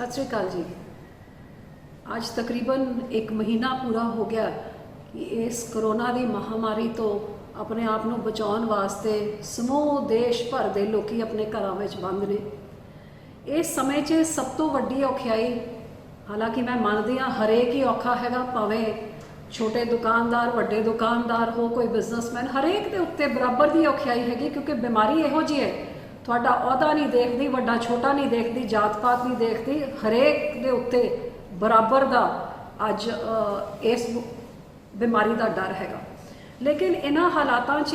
सत श्री अकाल जी। आज तकरीबन एक महीना पूरा हो गया कि इस कोरोना की महामारी तो अपने आप को बचाने वास्ते समूह देश भर के लोग अपने घरों में बंद ने। इस समय च सब तो वड्डी औखियाई, हालांकि मैं मानती हाँ हरेक ही औखा है, भावें छोटे दुकानदार वड्डे दुकानदार हो, कोई बिजनेसमैन, हरेक के उत्ते बराबर की औखियाई हैगी, क्योंकि बीमारी इहो जी है, थोड़ा अहदा नहीं देखती, वड्डा छोटा नहीं देखती, जात पात नहीं देखती, हरेक के उत्ते बराबर का अज इस बीमारी का डर हैगा। लेकिन इन्हां हालातां च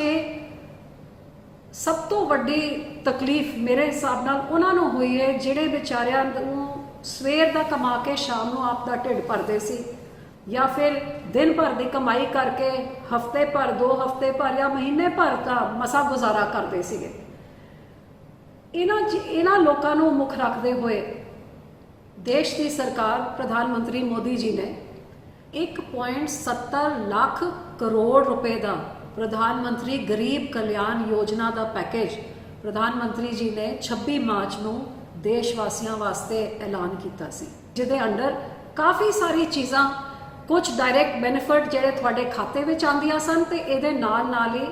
सब तो वड्डी तकलीफ मेरे हिसाब नाल उन्हां नूं हुई है जिहड़े बेचारियां नूं सवेर दा कमा के शाम नूं आप दा ढिड भरदे सी, या फिर दिन भर की कमाई करके हफ्ते भर, 2 हफ्ते भर या महीने भर का मसा गुजारा करते सीगे। इन्हां लोकां नूं मुख रखते हुए देश की सरकार प्रधानमंत्री मोदी जी ने 1.70 लाख करोड़ रुपए का प्रधानमंत्री गरीब कल्याण योजना का पैकेज प्रधानमंत्री जी ने 26 मार्च को देशवासियों वास्ते ऐलान किया सी, जिहदे अंडर काफ़ी सारी चीज़ां, कुछ डायरैक्ट बेनिफिट जिहड़े तुहाडे खाते में आंदियां सन, ते इहदे नाल ही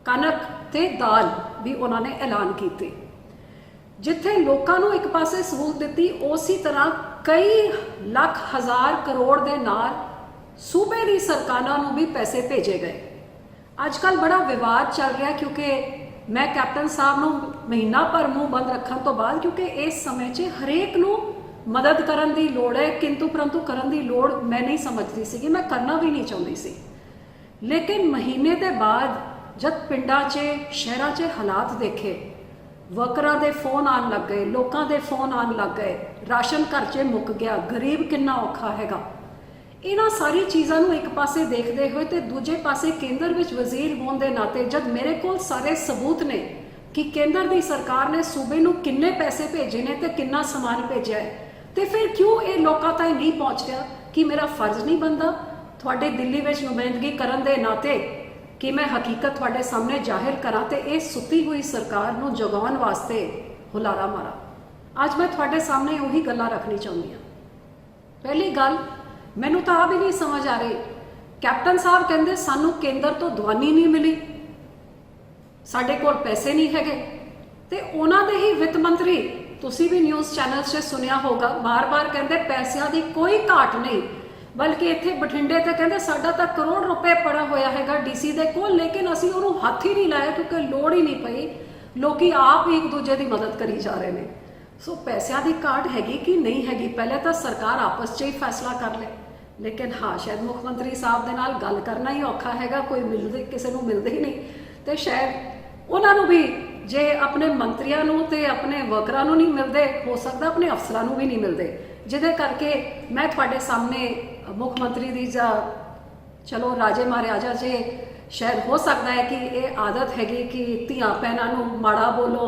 कनक ते दाल भी उन्होंने ऐलान किए। जिथे लोगों को एक पासे सहूलत दी, उसी तरह कई लाख हज़ार करोड़ के नाल सूबे की सरकारों को भी पैसे भेजे गए। आजकल बड़ा विवाद चल रहा, क्योंकि मैं कैप्टन साहब को महीना भर मूँह बंद रखने तो बाद, क्योंकि इस समय च हरेक नूं मदद करने की लोड़ है, किंतु परंतु करने की लोड़ मैं नहीं समझती सी, मैं करना भी नहीं चाहती सी। लेकिन महीने के बाद जब पिंडां च शहरां च हालात देखे, वर्करां दे फोन आन लग गए, लोकां दे फोन आन लग गए, राशन घर च मुक गया, गरीब कितना औखा हैगा। इन्हां सारी चीज़ों को एक पासे देखते हुए तो दूजे पासे केंद्र विच वजीर होने के नाते जब मेरे को सारे सबूत ने कि केंद्र की सरकार ने सूबे नूं किन्ने पैसे भेजे ने ते किन्ना समान भेजा है, तो फिर क्यों ये लोगों तक नहीं पहुँच रहा? कि मेरा फर्ज नहीं बनता थोड़े दिल्ली में नुमाइंदगी करने के नाते कि मैं हकीकत थोड़े सामने जाहिर करा, तो इस सुती हुई सरकार को जगाने वास्ते हुलारा मारा। आज मैं थोड़े सामने उही गल्लां रखनी चाहती हाँ। पहली गल, मैनू तो आ भी नहीं समझ आ रही, कैप्टन साहब कहते सानू केंद्र तो दवानी नहीं मिली, साडे कोल पैसे नहीं हैगे, ते उन्हां दे ही वित्त मंत्री, तुसी भी न्यूज़ चैनल से सुनिया होगा, बार बार कहते पैसों की कोई घाट नहीं, बल्कि इत्थे बठिंडे ते कहते साडा तां करोड़ रुपए पड़ा होया हैगा डीसी दे कोल, लेकिन असीं उहनूं हत्थ ही नहीं लाया क्योंकि लोड़ ही नहीं पई, लोकी आप ही एक दूजे की मदद करी जा रहे हैं। सो पैसों की घाट हैगी कि नहीं हैगी, पहले तो सरकार आपस च ही फैसला कर ले। लेकिन हाँ, शायद मुख्यमंत्री साहब दे नाल गल करना ही औखा हैगा, कोई मिलते किसी को मिलते ही नहीं, तो शायद उन्होंने भी जे अपने मंत्रियों नूं ते अपने वर्करां नूं नहीं मिलते, हो सकता अपने अफसरां नूं भी नहीं मिलते, जिहदे करके मैं तुहाडे सामने मुख्यमंत्री दी चलो राजे महाराजा जे शायद हो सकता है कि ये आदत हैगी कि धियां भैनां नूं माड़ा बोलो,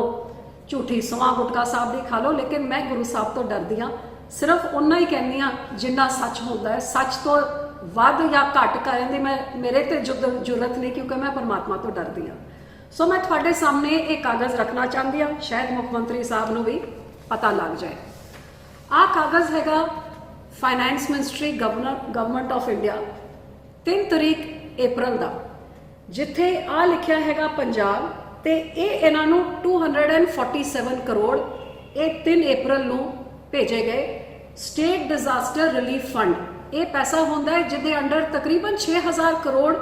झूठी सवां गुटका साहब दी खा लो, लेकिन मैं गुरु साहब तो डरदी हाँ, सिर्फ उन्ना ही कहनी हाँ जिन्ना सच होता है। सच तो वध या घट करन दी मैं मेरे ते जुरत नहीं, क्योंकि मैं परमात्मा तो डरदी हाँ। सो मैं थोड़े सामने एक कागज़ रखना चाहती हाँ, शायद मुख्यमंत्री साहब को भी पता लग जाए। आ कागज़ हैगा finance ministry government of India 3 तारीख अप्रैल का, जिथे आ लिखा हैगा पंजाब, तो ये इन्हों 247 करोड़ ये 3 अप्रैल को भेजे गए स्टेट डिजास्टर रिलीफ फंड। ये पैसा होंदा है जिदे अंडर तकरीबन 6000 करोड़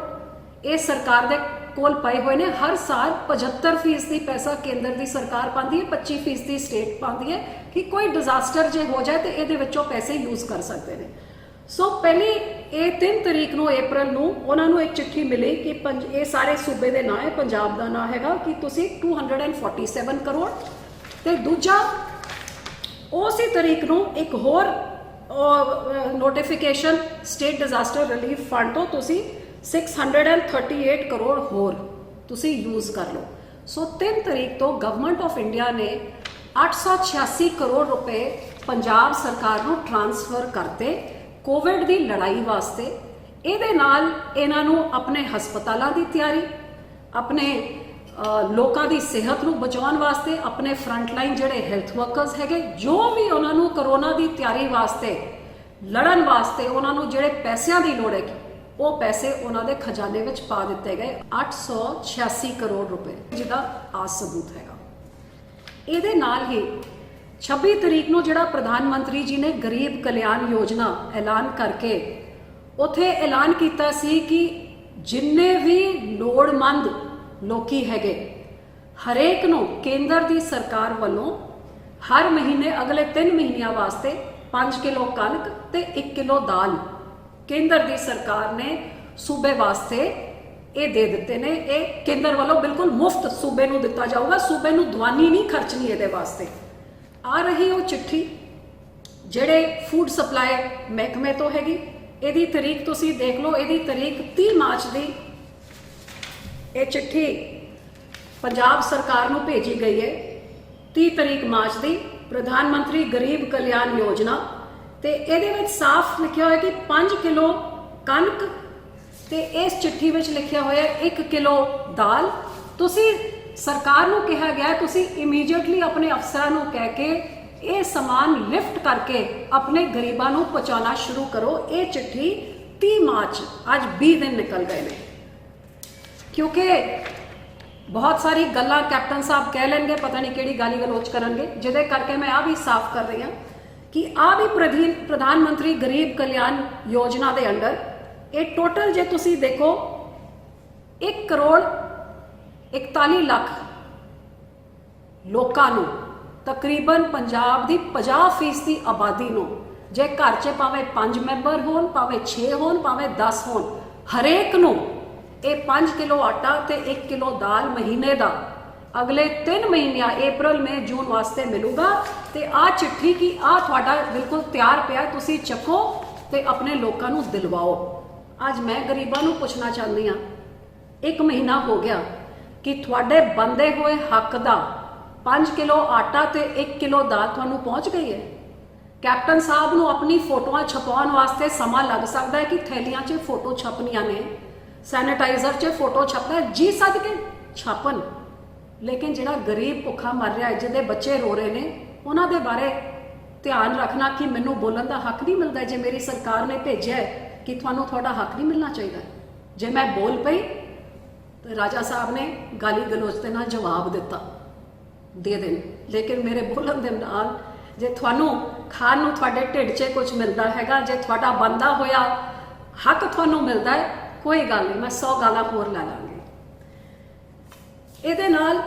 ये सरकार दे कोल पाए हुए ने। हर साल 75% पैसा केंद्र की सरकार पाती है, 25% स्टेट पाती है, कि कोई डिजास्टर जो हो जाए तो ये पैसे यूज कर सकते हैं। सो पहली ये 3 तारीख को अप्रैल को उन्होंने एक चिट्ठी मिली कि ये सारे सूबे के नाम है, पंजाब का नाम हैगा कि तुसी 247 करोड़, तो दूजा उसी तारीख को एक होर notification state disaster relief fund तो तुसी 638 करोड़ होर तुसी यूज़ कर लो। सो 3 तारीख तो गवर्नमेंट ऑफ इंडिया ने 886 करोड़ रुपए पंजाब सरकार को ट्रांसफर करते कोविड की लड़ाई वास्ते। ये इन्हों अपने हस्पतालों की तैयारी, अपने ਲੋਕਾਂ ਦੀ ਸਿਹਤ ਨੂੰ ਬਚਾਉਣ ਵਾਸਤੇ ਆਪਣੇ ਫਰੰਟ ਲਾਈਨ ਜਿਹੜੇ ਹੈਲਥ ਵਰਕਰਸ ਹੈਗੇ, ਜੋ ਵੀ ਉਹਨਾਂ ਨੂੰ ਕਰੋਨਾ ਦੀ ਤਿਆਰੀ ਵਾਸਤੇ ਲੜਨ ਵਾਸਤੇ ਉਹਨਾਂ ਨੂੰ ਜਿਹੜੇ ਪੈਸਿਆਂ ਦੀ ਲੋੜ ਹੈ, ਉਹ ਪੈਸੇ ਉਹਨਾਂ ਦੇ ਖਜ਼ਾਨੇ ਵਿੱਚ ਪਾ ਦਿੱਤੇ ਗਏ 886 ਕਰੋੜ ਰੁਪਏ, ਜਿਹਦਾ ਆਸ ਸਬੂਤ ਹੈਗਾ। ਇਹਦੇ ਨਾਲ ਹੀ 26 ਤਰੀਕ ਨੂੰ ਜਿਹੜਾ ਪ੍ਰਧਾਨ ਮੰਤਰੀ ਜੀ ਨੇ ਗਰੀਬ ਕਲਿਆਣ ਯੋਜਨਾ ਐਲਾਨ ਕਰਕੇ ਉੱਥੇ ਐਲਾਨ ਕੀਤਾ ਸੀ ਕਿ ਜਿੰਨੇ ਵੀ ਲੋੜਮੰਦ ਲੋਕੀ ਹੈਗੇ, ਹਰੇਕ ਨੂੰ ਕੇਂਦਰ ਦੀ ਸਰਕਾਰ ਵੱਲੋਂ ਹਰ ਮਹੀਨੇ ਅਗਲੇ 3 ਮਹੀਨਿਆਂ ਵਾਸਤੇ 5 ਕਿਲੋ ਕਣਕ ਤੇ 1 ਕਿਲੋ ਦਾਲ ਕੇਂਦਰ ਦੀ ਸਰਕਾਰ ਨੇ ਸੂਬੇ ਵਾਸਤੇ ਇਹ ਦੇ ਦਿੱਤੇ ਨੇ। ਇਹ ਕੇਂਦਰ ਵੱਲੋਂ ਬਿਲਕੁਲ ਮੁਫਤ ਸੂਬੇ ਨੂੰ ਦਿੱਤਾ ਜਾਊਗਾ, ਸੂਬੇ ਨੂੰ ਦਵਾਨੀ ਨਹੀਂ ਖਰਚਣੀ ਇਹਦੇ ਵਾਸਤੇ। ਆ ਰਹੀ ਉਹ ਚਿੱਠੀ ਜਿਹੜੇ ਫੂਡ ਸਪਲਾਈ ਮਹਿਕਮੇ ਤੋਂ ਹੈਗੀ, ਇਹਦੀ ਤਰੀਕ ਤੁਸੀਂ ਦੇਖ ਲਓ, ਇਹਦੀ ਤਰੀਕ 30 ਮਾਰਚ ਦੀ ਇਹ ਚਿੱਠੀ ਪੰਜਾਬ ਸਰਕਾਰ ਨੂੰ ਭੇਜੀ ਗਈ ਹੈ। 30 ਤਰੀਕ ਮਾਰਚ ਦੀ ਪ੍ਰਧਾਨ ਮੰਤਰੀ ਗਰੀਬ ਕਲਿਆਣ ਯੋਜਨਾ, ਤੇ ਇਹਦੇ ਵਿੱਚ ਸਾਫ਼ ਲਿਖਿਆ ਹੋਇਆ ਕਿ 5 ਕਿਲੋ ਕਣਕ ਤੇ ਇਸ ਚਿੱਠੀ ਵਿੱਚ ਲਿਖਿਆ ਹੋਇਆ 1 ਕਿਲੋ ਦਾਲ। ਤੁਸੀਂ ਸਰਕਾਰ ਨੂੰ ਕਿਹਾ ਗਿਆ ਤੁਸੀਂ ਇਮੀਡੀਏਟਲੀ ਆਪਣੇ ਅਫਸਰਾਂ ਨੂੰ ਕਹਿ ਕੇ ਇਹ ਸਮਾਨ ਲਿਫਟ ਕਰਕੇ ਆਪਣੇ ਗਰੀਬਾਂ ਨੂੰ ਪਹੁੰਚਾਉਣਾ ਸ਼ੁਰੂ ਕਰੋ। ਇਹ ਚਿੱਠੀ 30 ਮਾਰਚ, ਅੱਜ 20 ਦਿਨ ਨਿਕਲ ਗਏ ਨੇ, ਕਿਉਂਕਿ ਬਹੁਤ ਸਾਰੀ ਗੱਲਾਂ ਕੈਪਟਨ ਸਾਹਿਬ ਕਹਿ ਲੈਣਗੇ, ਪਤਾ ਨਹੀਂ ਕਿਹੜੀ ਗਾਲੀ ਗਲੋਚ ਕਰਨਗੇ, ਜਿਹਦੇ ਕਰਕੇ ਮੈਂ ਆ ਵੀ ਸਾਫ਼ ਕਰ ਰਹੀ ਹਾਂ ਕਿ ਆ ਵੀ ਪ੍ਰਧਾਨ ਮੰਤਰੀ ਗਰੀਬ ਕਲਿਆਣ ਯੋਜਨਾ ਦੇ ਅੰਡਰ ਇਹ ਟੋਟਲ ਜੇ ਤੁਸੀਂ ਦੇਖੋ 1 ਕਰੋੜ 41 ਲੱਖ ਲੋਕਾਂ ਨੂੰ, ਤਕਰੀਬਨ ਪੰਜਾਬ ਦੀ 50% ਦੀ ਆਬਾਦੀ ਨੂੰ, ਜੇ ਘਰ 'ਚ ਭਾਵੇਂ 5 ਮੈਂਬਰ ਹੋਣ, ਭਾਵੇਂ 6 ਹੋਣ, ਭਾਵੇਂ 10 ਹੋਣ, ਹਰੇਕ ਨੂੰ ਇਹ 5 ਕਿਲੋ ਆਟਾ ਤੇ 1 ਕਿਲੋ ਦਾਲ ਮਹੀਨੇ ਦਾ ਅਗਲੇ 3 ਮਹੀਨਿਆਂ ਅਪ੍ਰੈਲ ਮਈ ਜੂਨ ਵਾਸਤੇ ਮਿਲੂਗਾ। ਤੇ ਆ ਚਿੱਠੀ ਕੀ ਆ ਤੁਹਾਡਾ ਬਿਲਕੁਲ ਤਿਆਰ ਪਿਆ, ਤੁਸੀਂ ਚੱਕੋ ਤੇ ਆਪਣੇ ਲੋਕਾਂ ਨੂੰ ਦਿਲਵਾਓ। ਅੱਜ ਮੈਂ ਗਰੀਬਾਂ ਨੂੰ ਪੁੱਛਣਾ ਚਾਹੁੰਦੀ ਹਾਂ, 1 ਮਹੀਨਾ ਹੋ ਗਿਆ ਕਿ ਤੁਹਾਡੇ ਬੰਦੇ ਹੋਏ ਹੱਕ ਦਾ 5 ਕਿਲੋ ਆਟਾ ਤੇ 1 ਕਿਲੋ ਦਾਲ ਤੁਹਾਨੂੰ ਪਹੁੰਚ ਗਈ ਹੈ? ਕੈਪਟਨ ਸਾਹਿਬ ਨੂੰ ਆਪਣੀ ਫੋਟੋਆਂ ਛਪਾਉਣ ਵਾਸਤੇ ਸਮਾਂ ਲੱਗ ਸਕਦਾ ਹੈ ਕਿ ਥੈਲੀਆਂ 'ਚ ਫੋਟੋ ਛਪਣੀਆਂ ਨੇ, ਸੈਨੀਟਾਈਜ਼ਰ 'ਚ ਫੋਟੋ ਛਪਣਾ, ਜੀ ਸਦਕੇ ਛਾਪਣ, ਲੇਕਿਨ ਜਿਹੜਾ ਗਰੀਬ ਭੁੱਖਾ ਮਰ ਰਿਹਾ ਹੈ, ਜਿਹਦੇ ਬੱਚੇ ਰੋ ਰਹੇ ਨੇ, ਉਹਨਾਂ ਦੇ ਬਾਰੇ ਧਿਆਨ ਰੱਖਣਾ ਕਿ ਮੈਨੂੰ ਬੋਲਣ ਦਾ ਹੱਕ ਨਹੀਂ ਮਿਲਦਾ। ਜੇ ਮੇਰੀ ਸਰਕਾਰ ਨੇ ਭੇਜਿਆ ਕਿ ਤੁਹਾਨੂੰ ਤੁਹਾਡਾ ਹੱਕ ਨਹੀਂ ਮਿਲਣਾ ਚਾਹੀਦਾ, ਜੇ ਮੈਂ ਬੋਲ ਪਈ ਤਾਂ ਰਾਜਾ ਸਾਹਿਬ ਨੇ ਗਾਲੀ ਗਲੋਚ ਦੇ ਨਾਲ ਜਵਾਬ ਦਿੱਤਾ, ਦੇ ਦੇਣ, ਲੇਕਿਨ ਮੇਰੇ ਬੋਲਣ ਦੇ ਨਾਲ ਜੇ ਤੁਹਾਨੂੰ ਖਾਣ ਨੂੰ ਤੁਹਾਡੇ ਢਿੱਡ 'ਚ ਕੁਝ ਮਿਲਦਾ ਹੈਗਾ, ਜੇ ਤੁਹਾਡਾ ਬੰਦਾ ਹੋਇਆ ਹੱਕ ਤੁਹਾਨੂੰ ਮਿਲਦਾ ਹੈ, ਕੋਈ ਗੱਲ ਨਹੀਂ, ਮੈਂ 100 ਗਾਲਾਂ ਹੋਰ ਲੈ ਲਾਂਗੀ। ਇਹਦੇ ਨਾਲ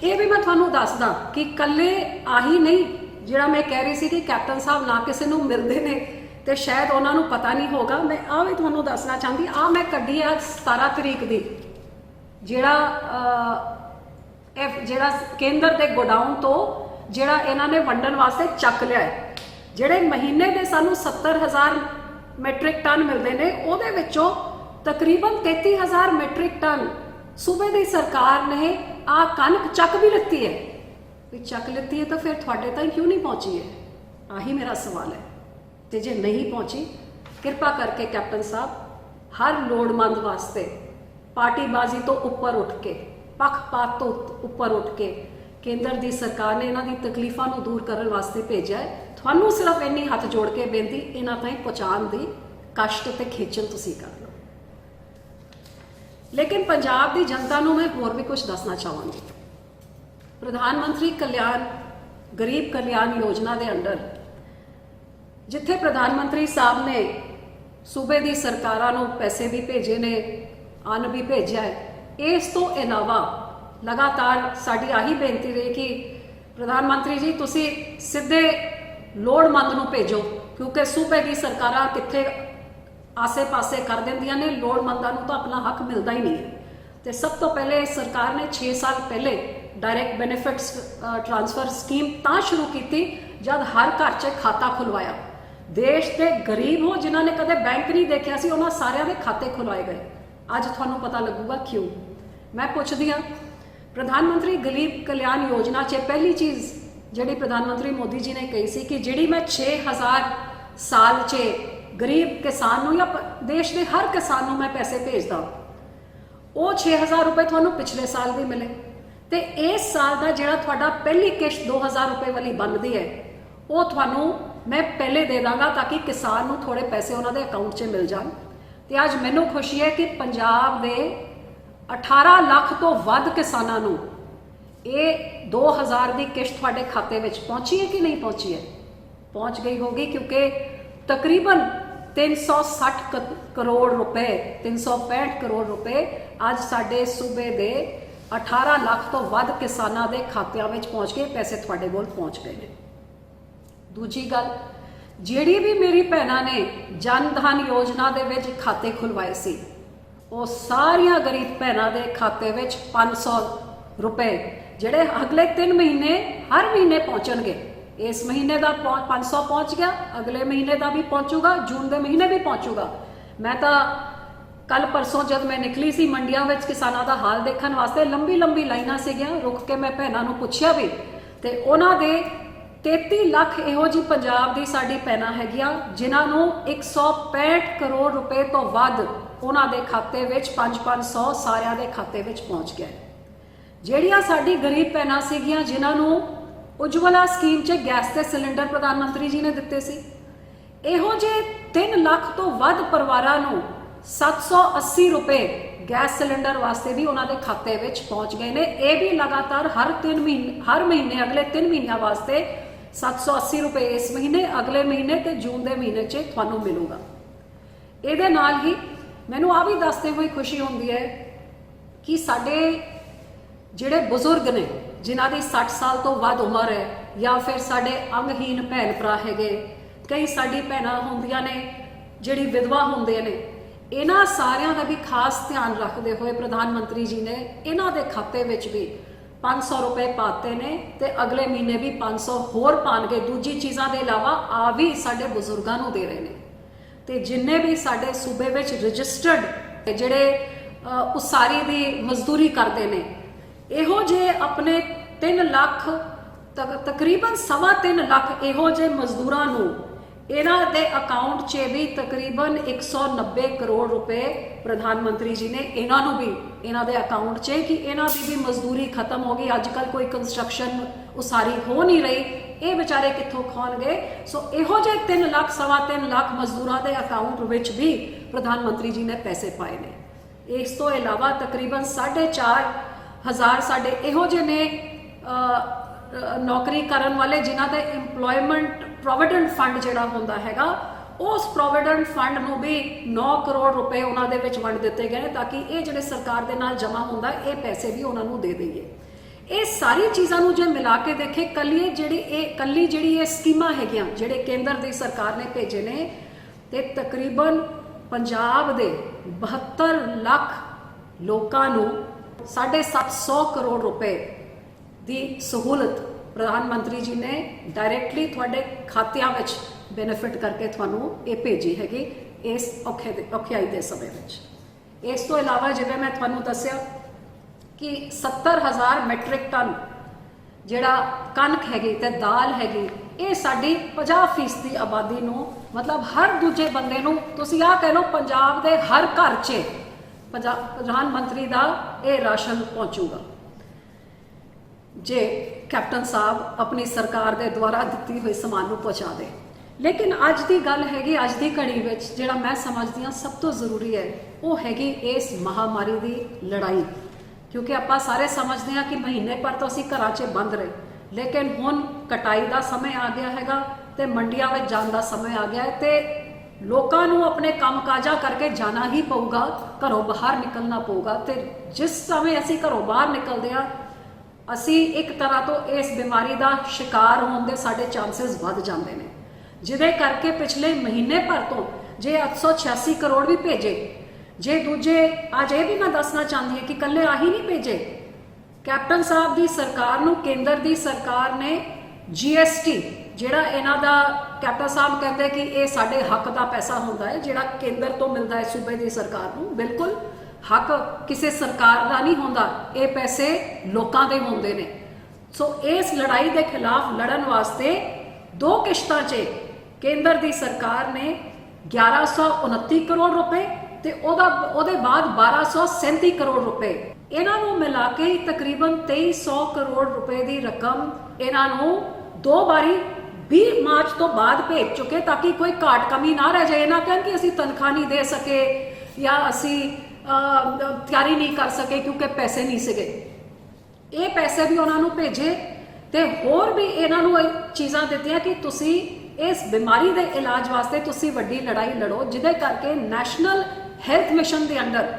ਇਹ ਵੀ ਮੈਂ ਤੁਹਾਨੂੰ ਦੱਸਦਾ ਕਿ ਕੱਲੇ ਆਹੀ ਨਹੀਂ, ਜਿਹੜਾ ਮੈਂ ਕਹਿ ਰਹੀ ਸੀ ਕਿ ਕੈਪਟਨ ਸਾਹਿਬ ਨਾ ਕਿਸੇ ਨੂੰ ਮਿਲਦੇ ਨੇ ਤੇ ਸ਼ਾਇਦ ਉਹਨਾਂ ਨੂੰ ਪਤਾ ਨਹੀਂ ਹੋਗਾ, ਮੈਂ ਆ ਵੀ ਤੁਹਾਨੂੰ ਦੱਸਣਾ ਚਾਹੁੰਦੀ। ਆ ਮੈਂ ਕੱਢੀ ਆ 17 ਤਰੀਕ ਦੀ, ਜਿਹੜਾ ਕੇਂਦਰ ਦੇ ਗੋਡਾਊਨ ਤੋਂ ਜਿਹੜਾ ਇਹਨਾਂ ਨੇ ਵੰਡਣ ਵਾਸਤੇ ਚੱਕ ਲਿਆ ਹੈ, ਜਿਹੜੇ ਮਹੀਨੇ ਦੇ ਸਾਨੂੰ 70,000 ਮੈਟ੍ਰਿਕ ਟਨ ਮਿਲਦੇ ਨੇ, ਉਹਦੇ ਵਿੱਚੋਂ ਤਕਰੀਬਨ 33,000 ਮੈਟ੍ਰਿਕ ਟਨ ਸੂਬੇ ਦੀ ਸਰਕਾਰ ਨੇ ਆ ਕਣਕ ਚੱਕ ਵੀ ਲਿੱਤੀ ਹੈ। ਵੀ ਚੱਕ ਲਿੱਤੀ ਹੈ ਤਾਂ ਫਿਰ ਤੁਹਾਡੇ ਤਾਈਂ ਕਿਉਂ ਨਹੀਂ ਪਹੁੰਚੀ ਹੈ? ਆਹੀ ਮੇਰਾ ਸਵਾਲ ਹੈ। ਤੇ ਜੇ ਨਹੀਂ ਪਹੁੰਚੀ, ਕਿਰਪਾ ਕਰਕੇ ਕੈਪਟਨ ਸਾਹਿਬ ਹਰ ਲੋੜਮੰਦ ਵਾਸਤੇ ਪਾਰਟੀਬਾਜ਼ੀ ਤੋਂ ਉੱਪਰ ਉੱਠ ਕੇ, ਪੱਖਪਾਤ ਤੋਂ ਉੱਪਰ ਉੱਠ ਕੇ ਕੇਂਦਰ ਦੀ ਸਰਕਾਰ ਨੇ ਇਹਨਾਂ ਦੀ ਤਕਲੀਫਾਂ ਨੂੰ ਦੂਰ ਕਰਨ ਵਾਸਤੇ ਭੇਜਿਆ ਹੈ। ਤੁਹਾਨੂੰ ਸਿਰਫ ਇੰਨੀ ਹੱਥ ਜੋੜ ਕੇ ਬੇਨਤੀ, ਇਹਨਾਂ ਤਾਈਂ ਪਹੁੰਚਾਉਣ ਦੀ ਕਸ਼ਟ ਤੇ ਖੇਚਲ ਤੁਸੀਂ ਕਰ ਲਓ। ਲੇਕਿਨ ਪੰਜਾਬ ਦੀ ਜਨਤਾ ਨੂੰ ਮੈਂ ਹੋਰ ਵੀ ਕੁਝ ਦੱਸਣਾ ਚਾਹਾਂਗੀ। ਪ੍ਰਧਾਨ ਮੰਤਰੀ ਗਰੀਬ ਕਲਿਆਣ ਯੋਜਨਾ ਦੇ ਅੰਡਰ ਜਿੱਥੇ ਪ੍ਰਧਾਨ ਮੰਤਰੀ ਸਾਹਿਬ ਨੇ ਸੂਬੇ ਦੀ ਸਰਕਾਰਾਂ ਨੂੰ ਪੈਸੇ ਵੀ ਭੇਜੇ ਨੇ, ਅੰਨ ਵੀ ਭੇਜਿਆ ਹੈ, ਇਸ ਤੋਂ ਇਲਾਵਾ ਲਗਾਤਾਰ ਸਾਡੀ ਆਹੀ ਬੇਨਤੀ ਰਹੀ ਕਿ ਪ੍ਰਧਾਨ ਮੰਤਰੀ ਜੀ ਤੁਸੀਂ ਸਿੱਧੇ ਲੋੜਮੰਦ ਨੂੰ ਭੇਜੋ, ਕਿਉਂਕਿ ਸੂਬੇ ਦੀ ਸਰਕਾਰਾਂ ਕਿੱਥੇ ਆਸੇ-ਪਾਸੇ ਕਰ ਦਿੰਦੀਆਂ ਨੇ, ਲੋੜਮੰਦਾਂ ਨੂੰ ਤਾਂ ਆਪਣਾ ਹੱਕ ਮਿਲਦਾ ਹੀ ਨਹੀਂ ਹੈ। ਤੇ ਸਭ ਤੋਂ ਪਹਿਲੇ ਸਰਕਾਰ ਨੇ 6 ਸਾਲ ਪਹਿਲੇ ਡਾਇਰੈਕਟ ਬੈਨੀਫਿਟਸ ਟ੍ਰਾਂਸਫਰ ਸਕੀਮ ਤਾਂ ਸ਼ੁਰੂ ਕੀਤੀ ਜਦ ਹਰ ਘਰ 'ਚ ਖਾਤਾ ਖੁਲਵਾਇਆ। ਦੇਸ਼ ਦੇ ਗਰੀਬ ਹੋ ਜਿਨ੍ਹਾਂ ਨੇ ਕਦੇ ਬੈਂਕ ਨਹੀਂ ਦੇਖਿਆ ਸੀ, ਉਹਨਾਂ ਸਾਰਿਆਂ ਦੇ ਖਾਤੇ ਖੁਲਵਾਏ ਗਏ। ਅੱਜ ਤੁਹਾਨੂੰ ਪਤਾ ਲੱਗੂਗਾ ਕਿਉਂ। ਮੈਂ ਪੁੱਛਦੀ ਹਾਂ, ਪ੍ਰਧਾਨ ਮੰਤਰੀ ਗਰੀਬ ਕਲਿਆਣ ਯੋਜਨਾ 'ਚ ਪਹਿਲੀ ਚੀਜ਼ ਜਿਹੜੀ ਪ੍ਰਧਾਨ ਮੰਤਰੀ ਮੋਦੀ ਜੀ ਨੇ ਕਹੀ ਸੀ ਕਿ ਜਿਹੜੀ ਮੈਂ 6000 ਸਾਲ 'ਚ ਗਰੀਬ ਕਿਸਾਨ ਨੂੰ ਜਾਂ ਦੇਸ਼ ਦੇ ਹਰ ਕਿਸਾਨ ਨੂੰ ਮੈਂ ਪੈਸੇ ਭੇਜਦਾ, ਉਹ 6000 रुपए ਤੁਹਾਨੂੰ ਪਿਛਲੇ ਸਾਲ ਵੀ ਮਿਲੇ ਤੇ ਇਸ ਸਾਲ ਦਾ ਜਿਹੜਾ ਤੁਹਾਡਾ ਪਹਿਲੀ ਕਿਸ਼ਤ 2000 रुपए ਵਾਲੀ ਬਣਦੀ ਹੈ ਉਹ ਤੁਹਾਨੂੰ ਮੈਂ ਪਹਿਲੇ ਦੇ ਦਾਂਗਾ ਤਾਂ ਕਿ ਕਿਸਾਨ ਨੂੰ ਥੋੜੇ ਪੈਸੇ ਉਹਨਾਂ ਦੇ ਅਕਾਊਂਟ 'ਚ ਮਿਲ ਜਾਣ। ਤੇ ਅੱਜ ਮੈਨੂੰ ਖੁਸ਼ੀ ਹੈ ਕਿ ਪੰਜਾਬ ਦੇ 18 ਲੱਖ ਤੋਂ ਵੱਧ ਕਿਸਾਨਾਂ ਨੂੰ ਇਹ 2000 ਦੀ ਕਿਸ਼ਤ ਤੁਹਾਡੇ ਖਾਤੇ ਵਿੱਚ ਪਹੁੰਚੀ ਹੈ ਕਿ ਨਹੀਂ ਪਹੁੰਚੀ ਹੈ? ਪਹੁੰਚ ਗਈ ਹੋगी क्योंकि तकरीबन 360 करोड़ रुपए 365 करोड़ रुपए ਅੱਜ ਸਾਡੇ ਸੂਬੇ ਦੇ 18 ਲੱਖ ਤੋਂ ਵੱਧ ਕਿਸਾਨਾਂ ਦੇ ਖਾਤਿਆਂ ਵਿੱਚ ਪਹੁੰਚ ਗਏ, ਪੈਸੇ ਤੁਹਾਡੇ ਕੋਲ ਪਹੁੰਚ ਗਏ ਨੇ। ਦੂਜੀ ਗੱਲ, ਜਿਹੜੀ ਵੀ ਮੇਰੀ ਭੈਣਾਂ ਨੇ ਜਨ ਧਨ ਯੋਜਨਾ ਦੇ ਵਿੱਚ ਖਾਤੇ ਖੁਲਵਾਏ ਸੀ ਉਹ ਸਾਰੀਆਂ ਗਰੀਬ ਭੈਣਾਂ ਦੇ ਖਾਤੇ ਵਿੱਚ 500 रुपए ਜਿਹੜੇ ਅਗਲੇ 3 ਮਹੀਨੇ ਹਰ ਮਹੀਨੇ ਪਹੁੰਚਣਗੇ। ਇਸ ਮਹੀਨੇ ਦਾ 500 ਪਹੁੰਚ ਗਿਆ, ਅਗਲੇ ਮਹੀਨੇ ਦਾ ਵੀ ਪਹੁੰਚੂਗਾ, ਜੂਨ ਦੇ ਮਹੀਨੇ ਵੀ ਪਹੁੰਚੂਗਾ। ਮੈਂ ਤਾਂ ਕੱਲ ਪਰਸੋਂ ਜਦ ਮੈਂ ਨਿਕਲੀ ਸੀ ਮੰਡੀਆਂ ਵਿੱਚ ਕਿਸਾਨਾਂ ਦਾ ਹਾਲ ਦੇਖਣ ਵਾਸਤੇ, ਲੰਬੀ ਲਾਈਨਾਂ ਸੀਗੀਆਂ, ਰੁਕ ਕੇ ਮੈਂ ਭੈਣਾਂ ਨੂੰ ਪੁੱਛਿਆ ਵੀ ਤੇ ਉਹਨਾਂ ਦੇ 33 ਲੱਖ ਇਹੋ ਜਿਹੀ ਪੰਜਾਬ ਦੀ ਸਾਡੀ ਭੈਣਾਂ ਹੈਗੀਆਂ ਜਿਨ੍ਹਾਂ ਨੂੰ 165 ਕਰੋੜ ਰੁਪਏ ਤੋਂ ਵੱਧ ਉਹਨਾਂ ਦੇ ਖਾਤੇ ਵਿੱਚ 500 ਸਾਰਿਆਂ ਦੇ ਖਾਤੇ ਵਿੱਚ ਪਹੁੰਚ ਗਿਆ। ਜਿਹੜੀਆਂ ਸਾਡੀ ਗਰੀਬ ਭੈਣਾਂ ਸੀਗੀਆਂ ਜਿਨ੍ਹਾਂ ਨੂੰ ਉਜਵਲਾ ਸਕੀਮ 'ਚ ਗੈਸ ਤੇ ਸਿਲੰਡਰ ਪ੍ਰਧਾਨ ਮੰਤਰੀ ਜੀ ਨੇ ਦਿੱਤੇ ਸੀ, ਇਹੋ ਜਿਹੇ 3 ਲੱਖ ਤੋਂ ਵੱਧ ਪਰਿਵਾਰਾਂ ਨੂੰ 780 रुपए गैस सिलेंडर वास्ते भी उन्होंने खाते विच पहुंच गए ने। ये भी लगातार हर महीने अगले 3 महीनों वास्ते 780 रुपए इस महीने, अगले महीने ते जून के महीने च तुहानू मिलूगा। ये नाल ही मैनू आ भी दसते हुए खुशी होंदी है कि साडे जिहड़े बुजुर्ग ने जिन्हां दी 60 साल तो वध उम्र है या फिर साडे अंगहीन भैन भरा हैगे, कई साडी भैणां होंदियां ने जिहड़ी विधवा होंदे ने, इन्हां सारियां का भी खास ध्यान रखते हुए प्रधानमंत्री जी ने इन्हां दे खाते विच भी 500 रुपए पाते ने ते अगले महीने भी 500 होर पाणगे। दूजी चीज़ां दे इलावा आ भी साडे बुजुर्गां नूं दे रहे ने। ते जिन्ने भी साडे सूबे विच रजिस्टर्ड जिहड़े उसारी दी मजदूरी करते ने, इहो जे अपने 3 लाख तकरीबन 3.25 लाख इहो जे मजदूरां नूं इन्हां दे अकाउंट 'च भी तकरीबन 190 करोड़ रुपए प्रधानमंत्री जी ने इन्हां नूं भी इन्हां दे अकाउंट 'च कि इन्हां दी भी मजदूरी खत्म हो गई। अजकल कोई कंस्ट्रक्शन उसारी हो नहीं रही, ये बेचारे कित्थों खाणगे। सो इहो जे 3 लाख 3.25 लाख मजदूरां दे अकाउंट विच भी प्रधानमंत्री जी ने पैसे पाए ने। इस तो इलावा तकरीबन 4,500 साडे इहो जे ने नौकरी करन वाले जिन्हां दे एम्प्लॉयमेंट प्रोविडेंट फंड जिहड़ा हुंदा हैगा, उस प्रोविडेंट फंड नूं भी 9 करोड़ रुपए उन्हां दे विच वंड दित्ते गए ताकि ये जिहड़े सरकार दे नाल जमा हुंदा ये पैसे भी उन्हां नूं दे दईए। ये सारी चीज़ां नूं जे मिला के देखे कल्ली जिहड़ी ये स्कीमां हैगियां जिहड़े केंद्र दी सरकार ने भेजे ने ते तकरीबन पंजाब दे 72 लाख लोकां नूं 750 करोड़ रुपए दी सहूलत प्रधानमंत्री जी ने डायरैक्टली थोड़े खात्यां विच बेनिफिट करके थानू ये भेजी हैगी इस औखियाई के समय में। इस तो इलावा जिवें मैं थानू दस्सिया कि 70,000 मैट्रिक टन जिहड़ा कणक हैगी ते दाल हैगी, ये साडी 50% आबादी नू मतलब हर दूजे बंदे नू तुसीं आ कह लो पंजाब दे हर घर 'च प्रधानमंत्री दा ये राशन पहुंचूगा जे कैप्टन साहब अपनी सरकार के द्वारा दी हुई समान को पहुँचा दे। लेकिन अज की गल हैगी, अज की घड़ी में जिहड़ा मैं समझदी हाँ सब तो जरूरी है वो हैगी इस महामारी की लड़ाई। क्योंकि आप सारे समझते हैं कि महीने पर तो असीं घरां 'च बंद रहे, लेकिन हुण कटाई का समय आ गया हैगा ते मंडियां में जाने का समय आ गया है ते लोकां नूं अपने काम काजा करके जाना ही पऊगा, घरों बाहर निकलना पऊगा। ते जिस समय असीं घरों बाहर निकलते हैं असी एक तरह तो इस बीमारी का शिकार होने के साढ़े चांसेस बढ़ जाते हैं, जिदे करके पिछले महीने भर तो जे 886 करोड़ भी भेजे, जे दूजे अज ये भी मैं दसना चाहती हाँ कि कल्ले आही नहीं भेजे, कैप्टन साहब की सरकार नूं केंद्र की सरकार ने GST जिहड़ा इन्हां दा कैप्टन साहब कहते कि ये साडे हक का पैसा हुंदा है जिहड़ा केंद्र तो मिलता है सूबे की सरकार नूं, बिल्कुल हक किसी सरकार का नहीं होंदा, ये पैसे लोकां दे होंदे ने। सो इस लड़ाई के खिलाफ लड़न वास्ते 2 किश्तां 'च केंद्र की सरकार ने 1129 करोड़ रुपए ਤੇ ਉਹਦੇ ਬਾਅਦ 1237 ਕਰੋੜ ਰੁਪਏ, ਇਹਨਾਂ ਨੂੰ ਮਿਲਾ ਕੇ ਤਕਰੀਬਨ 2300 ਕਰੋੜ ਰੁਪਏ ਦੀ ਰਕਮ ਇਹਨਾਂ ਨੂੰ 2 ਵਾਰੀ 20 ਮਾਰਚ ਤੋਂ ਬਾਅਦ ਭੇਜ ਚੁੱਕੇ, ਤਾਂ ਕਿ ਕੋਈ ਘਾਟ ਕਮੀ ਨਾ ਰਹਿ ਜਾਏ। ਨਾ ਕਹਿਣ ਕਿ ਅਸੀਂ ਤਨਖਾਹ ਨਹੀਂ ਦੇ ਸਕੇ ਜਾਂ ਅਸੀਂ ਤਿਆਰੀ ਨਹੀਂ ਕਰ ਸਕੇ ਕਿਉਂਕਿ ਪੈਸੇ ਨਹੀਂ ਸੀਗੇ। ਇਹ ਪੈਸੇ ਵੀ ਉਹਨਾਂ ਨੂੰ ਭੇਜੇ ਤੇ ਹੋਰ ਵੀ ਇਹਨਾਂ ਨੂੰ ਚੀਜ਼ਾਂ ਦਿੱਤੀਆਂ ਕਿ ਤੁਸੀਂ ਇਸ ਬਿਮਾਰੀ ਦੇ ਇਲਾਜ ਵਾਸਤੇ ਤੁਸੀਂ ਵੱਡੀ ਲੜਾਈ ਲੜੋ, ਜਿਹਦੇ ਕਰਕੇ ਨੈਸ਼ਨਲ ਹੈਲਥ ਮਿਸ਼ਨ ਦੇ ਅੰਡਰ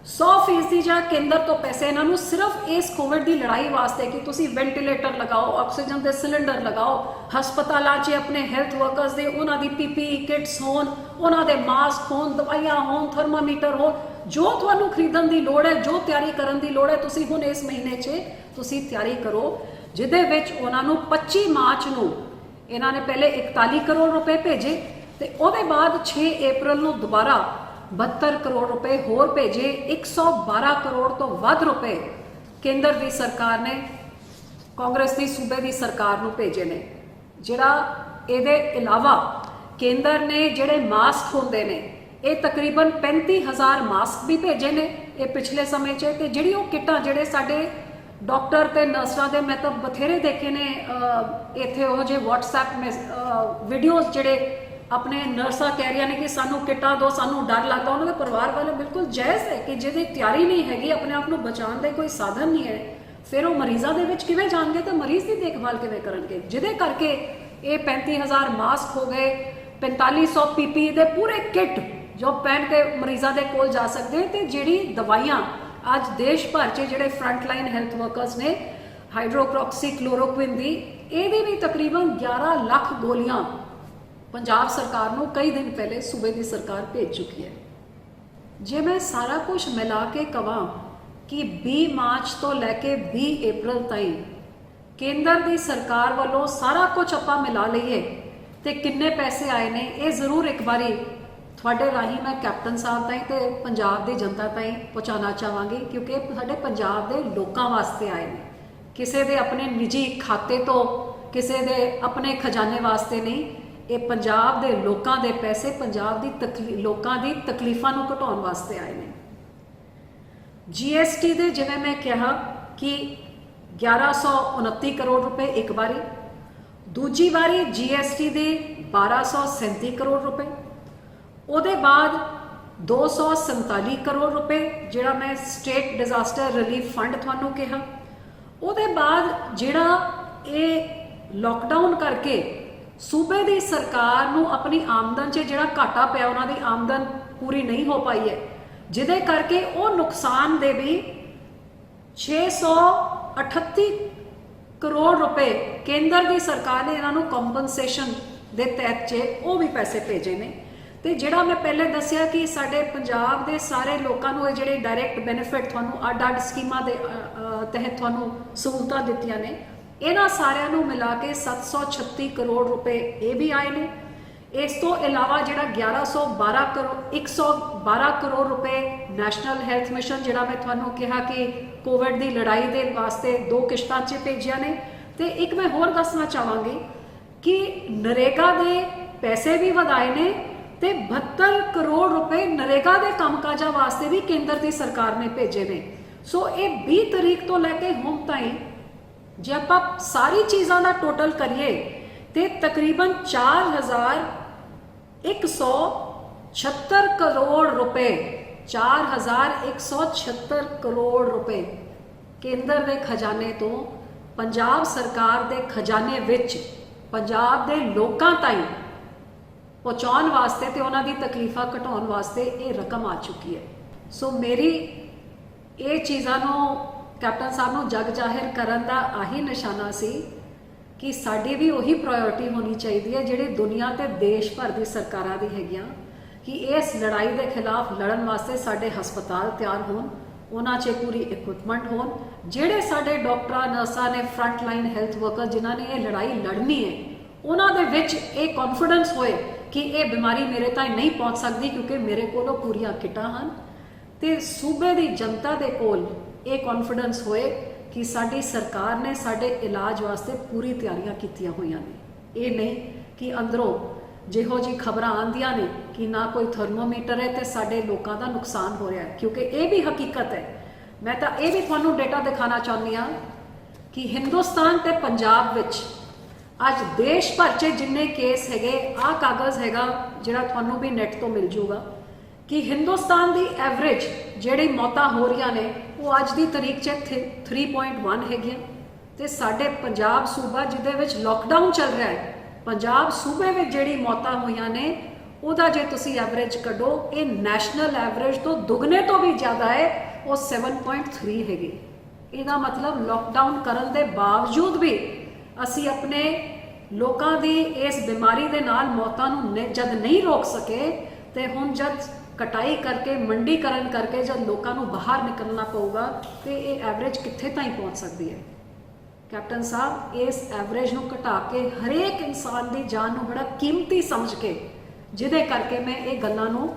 100% ਜਾਂ ਕੇਂਦਰ ਤੋਂ ਪੈਸੇ ਇਹਨਾਂ ਨੂੰ ਸਿਰਫ ਇਸ ਕੋਵਿਡ ਦੀ ਲੜਾਈ ਵਾਸਤੇ ਕਿ ਤੁਸੀਂ ਵੈਂਟੀਲੇਟਰ ਲਗਾਓ, ਆਕਸੀਜਨ ਦੇ ਸਿਲੰਡਰ ਲਗਾਓ, ਹਸਪਤਾਲਾਂ 'ਚ ਆਪਣੇ ਹੈਲਥ ਵਰਕਰਸ ਦੇ ਉਹਨਾਂ ਦੀ PPE ਕਿਟਸ ਹੋਣ, ਉਹਨਾਂ ਦੇ ਮਾਸਕ ਹੋਣ, ਦਵਾਈਆਂ ਹੋਣ, ਥਰਮਾਮੀਟਰ ਹੋਣ, ਜੋ ਤੁਹਾਨੂੰ ਖਰੀਦਣ ਦੀ ਲੋੜ ਹੈ, ਜੋ ਤਿਆਰੀ ਕਰਨ ਦੀ ਲੋੜ ਹੈ, ਤੁਸੀਂ ਹੁਣ ਇਸ ਮਹੀਨੇ 'ਚ ਤੁਸੀਂ ਤਿਆਰੀ ਕਰੋ, ਜਿਹਦੇ ਵਿੱਚ ਉਹਨਾਂ ਨੂੰ 25 ਮਾਰਚ ਨੂੰ ਇਹਨਾਂ ਨੇ ਪਹਿਲੇ 41 ਕਰੋੜ ਰੁਪਏ ਭੇਜੇ ਤੇ ਉਹਦੇ ਬਾਅਦ 6 ਅਪ੍ਰੈਲ ਨੂੰ ਦੁਬਾਰਾ 72 ਕਰੋੜ ਰੁਪਏ ਹੋਰ ਭੇਜੇ। 112 ਕਰੋੜ ਤੋਂ ਵੱਧ ਰੁਪਏ ਕੇਂਦਰ ਦੀ ਸਰਕਾਰ ਨੇ ਕਾਂਗਰਸ ਦੀ ਸੂਬੇ ਦੀ ਸਰਕਾਰ ਨੂੰ ਭੇਜੇ ਨੇ। ਜਿਹੜਾ ਇਹਦੇ ਇਲਾਵਾ ਕੇਂਦਰ ਨੇ ਜਿਹੜੇ ਮਾਸਕ ਹੁੰਦੇ ਨੇ, ਇਹ ਤਕਰੀਬਨ 35,000 ਮਾਸਕ ਵੀ ਭੇਜੇ ਨੇ ਇਹ ਪਿਛਲੇ ਸਮੇਂ 'ਚ। ਤੇ ਜਿਹੜੀ ਉਹ ਕਿੱਟਾਂ ਜਿਹੜੇ ਸਾਡੇ ਡਾਕਟਰ ਤੇ ਨਰਸਾਂ ਦੇ, ਮੈਂ ਤਾਂ ਬਥੇਰੇ ਦੇਖੇ ਨੇ ਇੱਥੇ ਉਹ ਜਿਹੇ WhatsApp ਵੀਡੀਓਜ਼ ਜਿਹੜੇ ਆਪਣੇ ਨਰਸਾਂ ਕਹਿ ਰਹੀਆਂ ਨੇ ਕਿ ਸਾਨੂੰ ਕਿੱਟਾਂ ਦਿਓ, ਸਾਨੂੰ ਡਰ ਲੱਗਦਾ। ਉਹਨਾਂ ਦੇ ਪਰਿਵਾਰ ਵਾਲੇ ਬਿਲਕੁਲ ਜਾਇਜ਼ ਹੈ ਕਿ ਜਿਹਦੀ ਤਿਆਰੀ ਨਹੀਂ ਹੈਗੀ, ਆਪਣੇ ਆਪ ਨੂੰ ਬਚਾਉਣ ਦੇ ਕੋਈ ਸਾਧਨ ਨਹੀਂ ਹੈ, ਫਿਰ ਉਹ ਮਰੀਜ਼ਾਂ ਦੇ ਵਿੱਚ ਕਿਵੇਂ ਜਾਣਗੇ ਤੇ ਮਰੀਜ਼ ਦੀ ਦੇਖਭਾਲ ਕਿਵੇਂ ਕਰਨਗੇ। ਜਿਹਦੇ ਕਰਕੇ ਇਹ 35,000 ਮਾਸਕ ਹੋ ਗਏ, 4500 PPE ਦੇ ਪੂਰੇ ਕਿੱਟ ਜੋ ਪਹਿਨ ਕੇ ਮਰੀਜ਼ਾਂ ਦੇ ਕੋਲ ਜਾ ਸਕਦੇ। ਤੇ ਜਿਹੜੀ ਦਵਾਈਆਂ ਅੱਜ ਦੇਸ਼ ਭਰ 'ਚ ਜਿਹੜੇ ਫਰੰਟ ਲਾਈਨ ਹੈਲਥ ਵਰਕਰਸ ਨੇ ਹਾਈਡਰੋਕਸੀ ਕਲੋਰੋਕੁਇਨ ਦੀ, ਇਹਦੀ ਵੀ ਤਕਰੀਬਨ 11 ਲੱਖ ਗੋਲੀਆਂ ਪੰਜਾਬ ਸਰਕਾਰ ਨੂੰ ਕਈ ਦਿਨ ਪਹਿਲੇ ਸੂਬੇ ਦੀ ਸਰਕਾਰ ਭੇਜ ਚੁੱਕੀ ਹੈ। ਜੇ ਮੈਂ ਸਾਰਾ ਕੁਝ ਮਿਲਾ ਕੇ ਕਵਾਂ ਕਿ 20 ਮਾਰਚ ਤੋਂ ਲੈ ਕੇ 20 ਅਪ੍ਰੈਲ ਤਾਈਂ ਕੇਂਦਰ ਦੀ ਸਰਕਾਰ ਵੱਲੋਂ ਸਾਰਾ ਕੁਝ ਆਪਾਂ ਮਿਲਾ ਲਈਏ ਤੇ ਕਿੰਨੇ ਪੈਸੇ ਆਏ ਨੇ, ਇਹ ਜ਼ਰੂਰ ਇੱਕ ਵਾਰੀ ਤੁਹਾਡੇ ਰਾਹੀਂ ਮੈਂ ਕੈਪਟਨ ਸਾਹਿਬ ਤਾਈਂ ਤੇ ਪੰਜਾਬ ਦੀ ਜਨਤਾ ਤਾਈਂ ਪਹੁੰਚਾਉਣਾ ਚਾਹਾਂਗੀ, ਕਿਉਂਕਿ ਇਹ ਸਾਡੇ ਪੰਜਾਬ ਦੇ ਲੋਕਾਂ ਵਾਸਤੇ ਆਏ ਨੇ। ਕਿਸੇ ਦੇ ਆਪਣੇ ਨਿੱਜੀ ਖਾਤੇ ਤੋਂ, ਕਿਸੇ ਦੇ ਆਪਣੇ ਖਜ਼ਾਨੇ ਵਾਸਤੇ ਨਹੀਂ। ਇਹ ਪੰਜਾਬ ਦੇ ਲੋਕਾਂ ਦੇ ਪੈਸੇ ਪੰਜਾਬ ਦੀ ਲੋਕਾਂ ਦੀ ਤਕਲੀਫਾਂ ਨੂੰ ਘਟਾਉਣ ਵਾਸਤੇ ਆਏ ਨੇ। GST ਦੇ ਜਿਵੇਂ ਮੈਂ ਕਿਹਾ ਕਿ 1129 ਕਰੋੜ ਰੁਪਏ ਇੱਕ ਵਾਰੀ, ਦੂਜੀ ਵਾਰੀ GST ਦੇ 1237 ਕਰੋੜ ਰੁਪਏ, ਉਹਦੇ ਬਾਅਦ 247 ਕਰੋੜ ਰੁਪਏ ਜਿਹੜਾ ਮੈਂ ਸਟੇਟ ਡਿਜ਼ਾਸਟਰ ਰਿਲੀਫ ਫੰਡ ਤੁਹਾਨੂੰ ਕਿਹਾ। ਉਹਦੇ ਬਾਅਦ ਜਿਹੜਾ ਇਹ ਲੋਕਡਾਊਨ ਕਰਕੇ ਸੂਬੇ ਦੀ ਸਰਕਾਰ ਨੂੰ ਆਪਣੀ ਆਮਦਨ 'ਚ ਜਿਹੜਾ ਘਾਟਾ ਪਿਆ, ਉਹਨਾਂ ਦੀ ਆਮਦਨ ਪੂਰੀ ਨਹੀਂ ਹੋ ਪਾਈ ਹੈ, ਜਿਹਦੇ ਕਰਕੇ ਉਹ ਨੁਕਸਾਨ ਦੇ ਵੀ 638 ਕਰੋੜ ਰੁਪਏ ਕੇਂਦਰ ਦੀ ਸਰਕਾਰ ਨੇ ਇਹਨਾਂ ਨੂੰ ਕੰਪਨਸੇਸ਼ਨ ਦੇ ਤਹਿਤ 'ਚ ਉਹ ਵੀ ਪੈਸੇ ਭੇਜੇ ਨੇ। ਤੇ ਜਿਹੜਾ ਮੈਂ ਪਹਿਲੇ ਦੱਸਿਆ ਕਿ ਸਾਡੇ ਪੰਜਾਬ ਦੇ ਸਾਰੇ ਲੋਕਾਂ ਨੂੰ ਇਹ ਜਿਹੜੇ ਡਾਇਰੈਕਟ ਬੈਨੀਫਿਟ ਤੁਹਾਨੂੰ ਅੱਡ-ਅੱਡ ਸਕੀਮਾਂ ਦੇ ਤਹਿਤ ਤੁਹਾਨੂੰ ਸਹੂਲਤਾਂ ਦਿੱਤੀਆਂ ਨੇ, ਇਹਨਾਂ ਸਾਰਿਆਂ ਨੂੰ ਮਿਲਾ ਕੇ 736 ਕਰੋੜ ਰੁਪਏ ਇਹ ਵੀ ਆਏ ਨੇ। ਇਸ ਤੋਂ ਇਲਾਵਾ ਜਿਹੜਾ 112 ਕਰੋੜ ਰੁਪਏ ਨੈਸ਼ਨਲ ਹੈਲਥ ਮਿਸ਼ਨ, ਜਿਹੜਾ ਮੈਂ ਤੁਹਾਨੂੰ ਕਿਹਾ ਕਿ ਕੋਵਿਡ ਦੀ ਲੜਾਈ ਦੇ ਵਾਸਤੇ 2 ਕਿਸ਼ਤਾਂ 'ਚ ਭੇਜਿਆ ਨੇ। ਤੇ ਇੱਕ ਮੈਂ ਹੋਰ ਦੱਸਣਾ ਚਾਹਾਂਗੀ ਕਿ ਨਰੇਗਾ ਦੇ ਪੈਸੇ ਵੀ ਵਧਾਏ ਨੇ ਤੇ 72 ਕਰੋੜ ਰੁਪਏ ਨਰੇਗਾ ਦੇ ਕੰਮਕਾਜਾਂ ਵਾਸਤੇ ਵੀ ਕੇਂਦਰ ਦੀ ਸਰਕਾਰ ਨੇ ਭੇਜੇ ਨੇ। ਸੋ ਇਹ 20 ਤਰੀਕ ਤੋਂ ਲੈ ਕੇ ਹੁਣ ਤਾਈਂ ਜੇ ਆਪਾਂ ਸਾਰੀ ਚੀਜ਼ਾਂ ਦਾ ਟੋਟਲ ਕਰੀਏ ਤੇ ਤਕਰੀਬਨ 4176 ਕਰੋੜ ਰੁਪਏ 4176 ਕਰੋੜ ਰੁਪਏ ਕੇਂਦਰ ਦੇ ਖਜ਼ਾਨੇ ਤੋਂ ਪੰਜਾਬ ਸਰਕਾਰ ਦੇ ਖਜ਼ਾਨੇ ਵਿੱਚ ਪੰਜਾਬ ਦੇ ਲੋਕਾਂ ਤਾਈਂ ਪਹੁੰਚਾਉਣ ਵਾਸਤੇ ਤੇ ਉਹਨਾਂ ਦੀ ਤਕਲੀਫਾਂ ਘਟਾਉਣ ਵਾਸਤੇ ਇਹ ਰਕਮ ਆ ਚੁੱਕੀ ਹੈ। ਸੋ ਮੇਰੀ ਇਹ ਚੀਜ਼ਾਂ ਨੂੰ ਕੈਪਟਨ ਸਾਹਿਬ ਨੂੰ ਜਗ ਜ਼ਾਹਿਰ ਕਰਨ ਦਾ ਆਹੀ ਨਿਸ਼ਾਨਾ ਸੀ ਕਿ ਸਾਡੀ ਵੀ ਉਹੀ ਪ੍ਰਾਇੋਰਟੀ ਹੋਣੀ ਚਾਹੀਦੀ ਹੈ ਜਿਹੜੀ ਦੁਨੀਆ ਤੇ ਦੇਸ਼ ਭਰ ਦੀ ਸਰਕਾਰਾਂ ਦੀ ਹੈਗੀਆਂ, ਕਿ ਇਸ ਲੜਾਈ ਦੇ ਖਿਲਾਫ ਲੜਨ ਵਾਸਤੇ ਸਾਡੇ ਹਸਪਤਾਲ ਤਿਆਰ ਹੋਣ, ਉਹਨਾਂ 'ਚ ਪੂਰੀ ਇਕਵਿਪਮੈਂਟ ਹੋਣ, ਜਿਹੜੇ ਸਾਡੇ ਡਾਕਟਰਾਂ ਨਰਸਾਂ ਨੇ ਫਰੰਟ ਲਾਈਨ ਹੈਲਥ ਵਰਕਰ ਜਿਨ੍ਹਾਂ ਨੇ ਇਹ ਲੜਾਈ ਲੜਨੀ ਹੈ, ਉਹਨਾਂ ਦੇ ਵਿੱਚ ਇਹ ਕੌਨਫੀਡੈਂਸ ਹੋਏ ਕਿ ਇਹ ਬਿਮਾਰੀ ਮੇਰੇ ਤਾਈਂ ਨਹੀਂ ਪਹੁੰਚ ਸਕਦੀ ਕਿਉਂਕਿ ਮੇਰੇ ਕੋਲੋਂ ਪੂਰੀਆਂ ਕਿੱਟਾਂ ਹਨ। ਤੇ ਸੂਬੇ ਦੀ ਜਨਤਾ ਦੇ ਕੋਲ ਇਹ ਕੌਨਫੀਡੈਂਸ ਹੋਏ ਕਿ ਸਾਡੀ ਸਰਕਾਰ ਨੇ ਸਾਡੇ ਇਲਾਜ ਵਾਸਤੇ ਪੂਰੀ ਤਿਆਰੀਆਂ ਕੀਤੀਆਂ ਹੋਈਆਂ ਨੇ। ਇਹ ਨਹੀਂ ਕਿ ਅੰਦਰੋਂ ਜਿਹੋ ਜੀ ਖਬਰਾਂ ਆਉਂਦੀਆਂ ਨੇ ਕਿ ਨਾ ਕੋਈ ਥਰਮੋਮੀਟਰ ਹੈ ਤੇ ਸਾਡੇ ਲੋਕਾਂ ਦਾ ਨੁਕਸਾਨ ਹੋ ਰਿਹਾ ਹੈ, ਕਿਉਂਕਿ ਇਹ ਵੀ ਹਕੀਕਤ ਹੈ। ਮੈਂ ਤਾਂ ਇਹ ਵੀ ਤੁਹਾਨੂੰ ਡੇਟਾ ਦਿਖਾਣਾ ਚਾਹੁੰਦੀ ਹਾਂ ਕਿ ਹਿੰਦੁਸਤਾਨ ਤੇ ਪੰਜਾਬ ਵਿੱਚ ਅੱਜ ਦੇਸ਼ ਭਰ 'ਚ ਜਿੰਨੇ ਕੇਸ ਹੈਗੇ, ਆਹ ਕਾਗਜ਼ ਹੈਗਾ ਜਿਹੜਾ ਤੁਹਾਨੂੰ ਵੀ ਨੈਟ ਤੋਂ ਮਿਲ ਜਾਊਗਾ ਕਿ ਹਿੰਦੁਸਤਾਨ ਦੀ ਐਵਰੇਜ ਜਿਹੜੀ ਮੌਤਾਂ ਹੋ ਰਹੀਆਂ ਨੇ ਉਹ ਅੱਜ ਦੀ ਤਰੀਕ 'ਚ 3.1 ਹੈਗੀਆਂ, ਤੇ ਸਾਡੇ ਪੰਜਾਬ ਸੂਬਾ ਜਿਹਦੇ ਵਿੱਚ ਲੋਕਡਾਊਨ ਚੱਲ ਰਿਹਾ ਹੈ, ਪੰਜਾਬ ਸੂਬੇ ਵਿੱਚ ਜਿਹੜੀ ਮੌਤਾਂ ਹੋਈਆਂ ਨੇ ਉਹਦਾ ਜੇ ਤੁਸੀਂ ਐਵਰੇਜ ਕੱਢੋ, ਇਹ ਨੈਸ਼ਨਲ ਐਵਰੇਜ ਤੋਂ ਦੁੱਗਣੇ ਤੋਂ ਵੀ ਜ਼ਿਆਦਾ ਹੈ, ਉਹ 7.3 ਹੈਗੀ। ਇਹਦਾ ਮਤਲਬ ਲੋਕਡਾਊਨ ਕਰਨ ਦੇ ਬਾਵਜੂਦ ਵੀ ਅਸੀਂ ਆਪਣੇ ਲੋਕਾਂ ਦੀ ਇਸ ਬਿਮਾਰੀ ਦੇ ਨਾਲ ਮੌਤਾਂ ਨੂੰ ਜਦ ਨਹੀਂ ਰੋਕ ਸਕੇ, ਤੇ ਹੁਣ ਜਦ ਕਟਾਈ ਕਰਕੇ ਮੰਡੀਕਰਨ ਕਰਕੇ ਜਦ ਲੋਕਾਂ ਨੂੰ ਬਾਹਰ ਨਿਕਲਣਾ ਪਊਗਾ ਤੇ ਇਹ ਐਵਰੇਜ ਕਿੱਥੇ ਤਾਈਂ ਪਹੁੰਚ ਸਕਦੀ ਹੈ। ਕੈਪਟਨ ਸਾਹਿਬ, ਇਸ ਐਵਰੇਜ ਨੂੰ ਘਟਾ ਕੇ ਹਰੇਕ ਇਨਸਾਨ ਦੀ ਜਾਨ ਨੂੰ ਬੜਾ ਕੀਮਤੀ ਸਮਝ ਕੇ, ਜਿਹਦੇ ਕਰਕੇ ਮੈਂ ਇਹ ਗੱਲਾਂ ਨੂੰ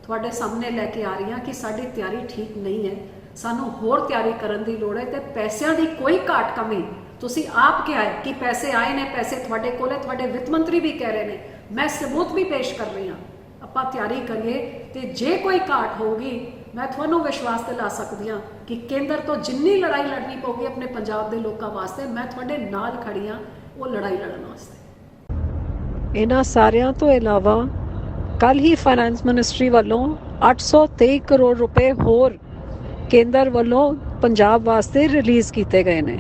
ਤੁਹਾਡੇ ਸਾਹਮਣੇ ਲੈ ਕੇ ਆ ਰਹੀ ਹਾਂ ਕਿ ਸਾਡੀ ਤਿਆਰੀ ਠੀਕ ਨਹੀਂ ਹੈ, ਸਾਨੂੰ ਹੋਰ ਤਿਆਰੀ ਕਰਨ ਦੀ ਲੋੜ ਹੈ। ਤੇ ਪੈਸਿਆਂ ਦੀ ਕੋਈ ਘਾਟ ਕਮੀ, ਤੁਸੀਂ ਆਪ ਕਿਹਾ ਹੈ ਕਿ ਪੈਸੇ ਆਏ ਨੇ, ਪੈਸੇ ਤੁਹਾਡੇ ਕੋਲੇ, ਤੁਹਾਡੇ ਵਿੱਤ ਮੰਤਰੀ ਵੀ ਕਹਿ ਰਹੇ ਨੇ, ਮੈਂ ਸਬੂਤ ਵੀ ਪੇਸ਼ ਕਰ ਰਹੀ ਹਾਂ। ਆਪਾਂ ਤਿਆਰੀ ਕਰੀਏ ਤੇ ਜੇ ਕੋਈ ਘਾਟ ਹੋਊਗੀ ਮੈਂ ਤੁਹਾਨੂੰ ਵਿਸ਼ਵਾਸ ਦਿਲਾ ਸਕਦੀ ਹਾਂ ਕਿ ਕੇਂਦਰ ਤੋਂ ਜਿੰਨੀ ਲੜਾਈ ਲੜਨੀ ਪਊਗੀ ਆਪਣੇ ਪੰਜਾਬ ਦੇ ਲੋਕਾਂ ਵਾਸਤੇ, ਮੈਂ ਤੁਹਾਡੇ ਨਾਲ ਖੜੀ ਹਾਂ ਉਹ ਲੜਾਈ ਲੜਨ ਵਾਸਤੇ। ਇਹਨਾਂ ਸਾਰਿਆਂ ਤੋਂ ਇਲਾਵਾ ਕੱਲ ਹੀ ਫਾਈਨੈਂਸ ਮਿਨਿਸਟਰੀ ਵੱਲੋਂ 823 ਕਰੋੜ ਰੁਪਏ ਹੋਰ ਕੇਂਦਰ ਵੱਲੋਂ ਪੰਜਾਬ ਵਾਸਤੇ ਰਿਲੀਜ਼ ਕੀਤੇ ਗਏ ਨੇ।